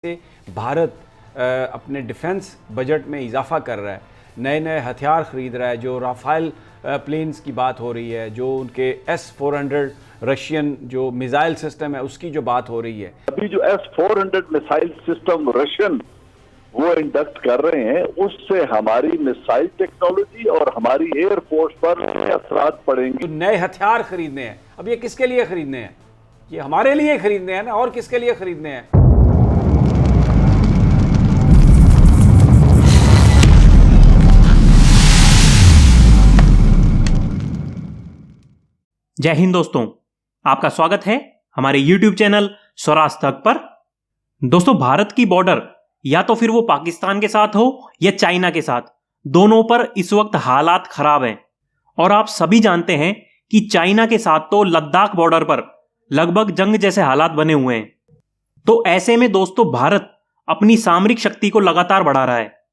से भारत अपने defence budget में इजाफा कर रहा है, नए नए हथियार ख़रीद रहा है। जो राफेल प्लेन्स की बात हो रही है, जो उनके S-400 रशियन जो मिसाइल सिस्टम है उसकी जो बात हो रही है। अभी जो S-400 मिसाइल सिस्टम रशियन वो इंडक्ट कर रहे हैं, उससे हमारी मिसाइल टेक्नोलॉजी और हमारी एयरफोर्स पर असरात पड़ेंगे। जो नए हथियार खरीदने हैं, अब ये किसके लिए खरीदने हैं? ये हमारे लिए खरीदने हैं ना, और किसके लिए खरीदने हैं? जय हिंद दोस्तों, आपका स्वागत है हमारे YouTube चैनल स्वराज तक पर। दोस्तों, भारत की बॉर्डर या तो फिर वो पाकिस्तान के साथ हो या चाइना के साथ, दोनों पर इस वक्त हालात खराब हैं। और आप सभी जानते हैं कि चाइना के साथ तो लद्दाख बॉर्डर पर लगभग जंग जैसे हालात बने हुए हैं। तो ऐसे में दोस्तों, भारत अपनी सामरिक शक्ति को लगातार बढ़ा रहा है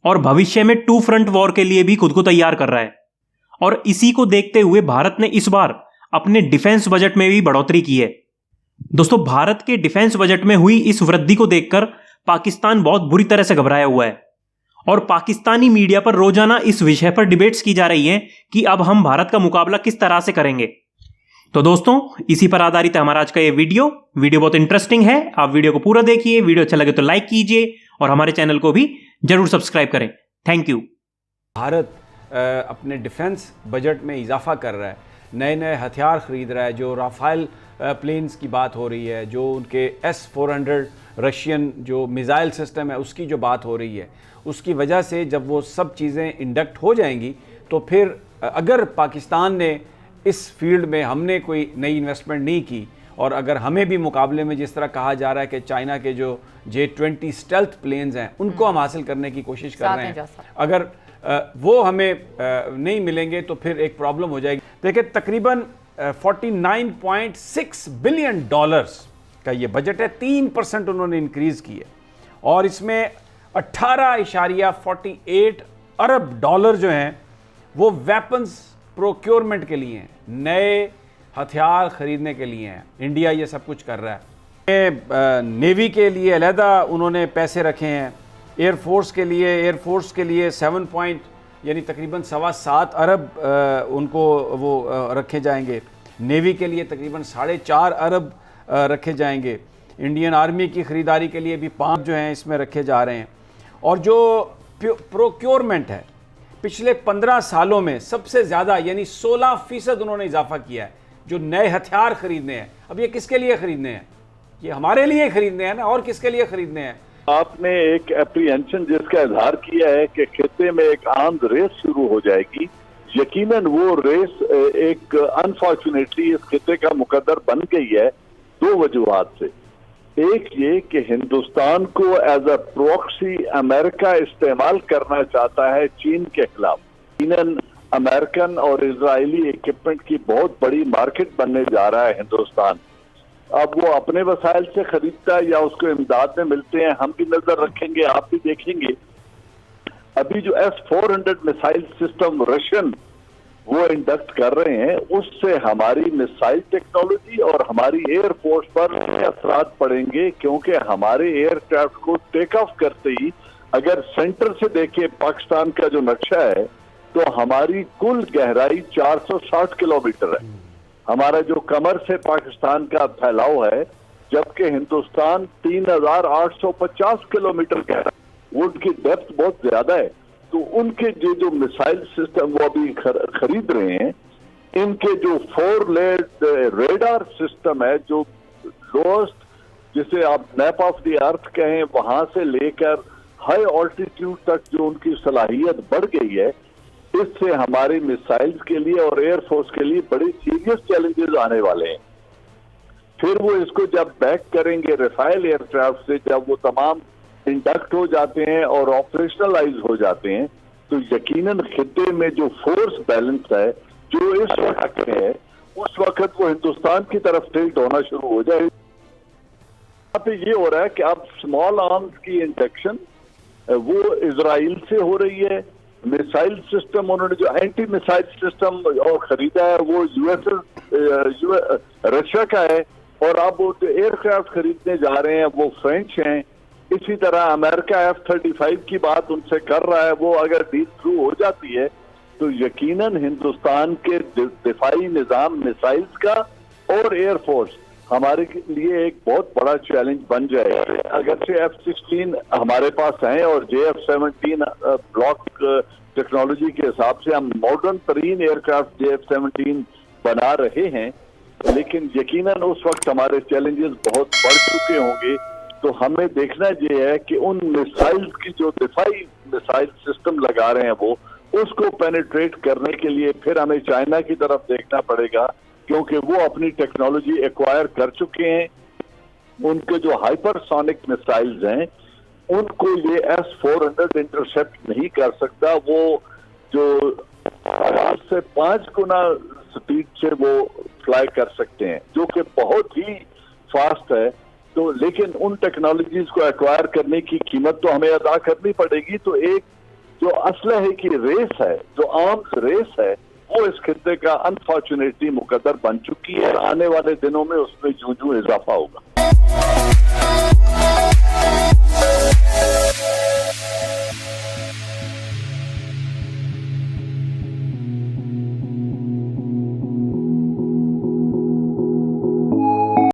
और भविष्य में टू फ्रंट वॉर के लिए भी खुद को तैयार कर रहा है। और इसी को देखते हुए भारत ने इस बार अपने डिफेंस बजट में भी बढ़ोतरी की है। दोस्तों, भारत के डिफेंस बजट में हुई इस वृद्धि को देखकर पाकिस्तान बहुत बुरी तरह से घबराया हुआ है और पाकिस्तानी मीडिया पर रोजाना इस विषय पर डिबेट्स की जा रही हैं कि अब हम भारत का मुकाबला किस तरह से करेंगे। तो दोस्तों, इसी पर आधारित है हमारा आज का ये वीडियो बहुत इंटरेस्टिंग है। आप वीडियो को पूरा देखिए, वीडियो अच्छा लगे तो लाइक कीजिए और हमारे चैनल को भी जरूर सब्सक्राइब करें। Thank you. भारत अपने डिफेंस बजट में इजाफा कर रहा है, नए नए हथियार ख़रीद रहा है। जो राफेल प्लेन्स की बात हो रही है, जो उनके S-400 रशियन जो मिसाइल सिस्टम है उसकी जो बात हो रही है, उसकी वजह से जब वो सब चीज़ें इंडक्ट हो जाएंगी तो फिर अगर पाकिस्तान ने इस फील्ड में हमने कोई नई इन्वेस्टमेंट नहीं की, और अगर हमें भी मुकाबले में जिस तरह कहा जा रहा है कि चाइना के जो J-20 स्टेल्थ प्लेन्स हैं उनको हम हासिल करने की कोशिश कर रहे हैं, अगर वो हमें नहीं मिलेंगे तो फिर एक प्रॉब्लम हो जाएगी। देखिए, तकरीबन $49.6 बिलियन का ये बजट है। 3% उन्होंने इंक्रीज़ की है और इसमें 18.48 अरब डॉलर जो हैं वो वेपन्स प्रोक्योरमेंट के लिए हैं, नए हथियार खरीदने के लिए हैं। इंडिया ये सब कुछ कर रहा है। नेवी के लिए अलहदा उन्होंने पैसे रखे हैं, एयरफोर्स के लिए 7 यानी तकरीबन 7.25 अरब उनको वो रखे जाएंगे। नेवी के लिए तकरीबन 4.5 अरब रखे जाएंगे। इंडियन आर्मी की ख़रीदारी के लिए भी 5 जो हैं इसमें रखे जा रहे हैं। और जो प्रोक्योरमेंट है, पिछले 15 सालों में सबसे ज़्यादा यानी 16% उन्होंने इजाफा किया है जो नए हथियार खरीदने हैं। अब ये किसके लिए खरीदने हैं? ये हमारे लिए खरीदने हैं ना, और किसके लिए खरीदने हैं? आपने एक एप्रीहेंशन जिसका इजहार किया है कि खिते में एक आर्म्स रेस शुरू हो जाएगी। यकीनन वो रेस एक अनफॉर्चुनेटली इस खिते का मुकद्दर बन गई है 2 वजूहात से। एक ये कि हिंदुस्तान को एज अ प्रॉक्सी अमेरिका इस्तेमाल करना चाहता है चीन के खिलाफ। यकीनन अमेरिकन और इजरायली इक्विपमेंट की बहुत बड़ी मार्केट बनने जा रहा है हिंदुस्तान। अब वो अपने वसाइल से खरीदता है या उसको इमदाद में मिलते हैं, हम भी नजर रखेंगे, आप भी देखेंगे। अभी जो S-400 मिसाइल सिस्टम रशियन वो इंडक्ट कर रहे हैं, उससे हमारी मिसाइल टेक्नोलॉजी और हमारी एयरफोर्स पर असरात पड़ेंगे, क्योंकि हमारे एयरक्राफ्ट को टेक ऑफ करते ही अगर सेंटर से देखें पाकिस्तान का जो नक्शा है तो हमारी कुल गहराई 460 किलोमीटर है। हमारा जो कमर से पाकिस्तान का फैलाव है, जबकि हिंदुस्तान 3,850 किलोमीटर गहरा, उनकी डेप्थ बहुत ज्यादा है। तो उनके जो मिसाइल सिस्टम वो अभी खरीद रहे हैं, इनके जो 4 लेयर्ड रेडार सिस्टम है, जो लोएस्ट जिसे आप मैप ऑफ द अर्थ कहें, वहां से लेकर हाई ऑल्टीट्यूड तक जो उनकी सलाहियत बढ़ गई है, इससे हमारे मिसाइल्स के लिए और एयरफोर्स के लिए बड़े सीरियस चैलेंजेस आने वाले हैं। फिर वो इसको जब बैक करेंगे राफेल एयरक्राफ्ट से, जब वो तमाम इंडक्ट हो जाते हैं और ऑपरेशनलाइज हो जाते हैं, तो यकीनन खिते में जो फोर्स बैलेंस है जो इस वक्त है, उस वक्त वो हिंदुस्तान की तरफ टिल्ट होना शुरू हो जाए। यहाँ पे ये हो रहा है कि अब स्मॉल आर्म्स की इंडक्शन वो इजराइल से हो रही है। मिसाइल सिस्टम उन्होंने जो एंटी मिसाइल सिस्टम और खरीदा है वो रशिया का है, और अब वो एयरक्राफ्ट खरीदने जा रहे हैं वो फ्रेंच हैं, इसी तरह अमेरिका F-35 की बात उनसे कर रहा है, वो अगर डील थ्रू हो जाती है तो यकीनन हिंदुस्तान के दिफाई निजाम, मिसाइल्स का और एयरफोर्स हमारे लिए एक बहुत बड़ा चैलेंज बन जाएगा। अगर से F-16 हमारे पास हैं और JF-17 ब्लॉक टेक्नोलॉजी के हिसाब से हम मॉडर्न तरीन एयरक्राफ्ट JF-17 बना रहे हैं, लेकिन यकीनन उस वक्त हमारे चैलेंजेस बहुत बढ़ चुके होंगे। तो हमें देखना ये है कि उन मिसाइल्स की जो दिफाई मिसाइल सिस्टम लगा रहे हैं वो उसको पेनिट्रेट करने के लिए फिर हमें चाइना की तरफ देखना पड़ेगा, क्योंकि वो अपनी टेक्नोलॉजी एक्वायर कर चुके हैं। उनके जो हाइपरसोनिक मिसाइल्स हैं उनको ये S-400 इंटरसेप्ट नहीं कर सकता। वो जो 4 से 5 गुना स्पीड से वो फ्लाई कर सकते हैं, जो कि बहुत ही फास्ट है। तो लेकिन उन टेक्नोलॉजीज को एक्वायर करने की कीमत तो हमें अदा करनी पड़ेगी। तो एक जो असलहे की रेस है, जो आर्म्स रेस है, वो इस खित्ते का अनफॉर्चुनेटली मुकद्दर बन चुकी है। आने वाले दिनों में उसमें जूं जूं इजाफा होगा।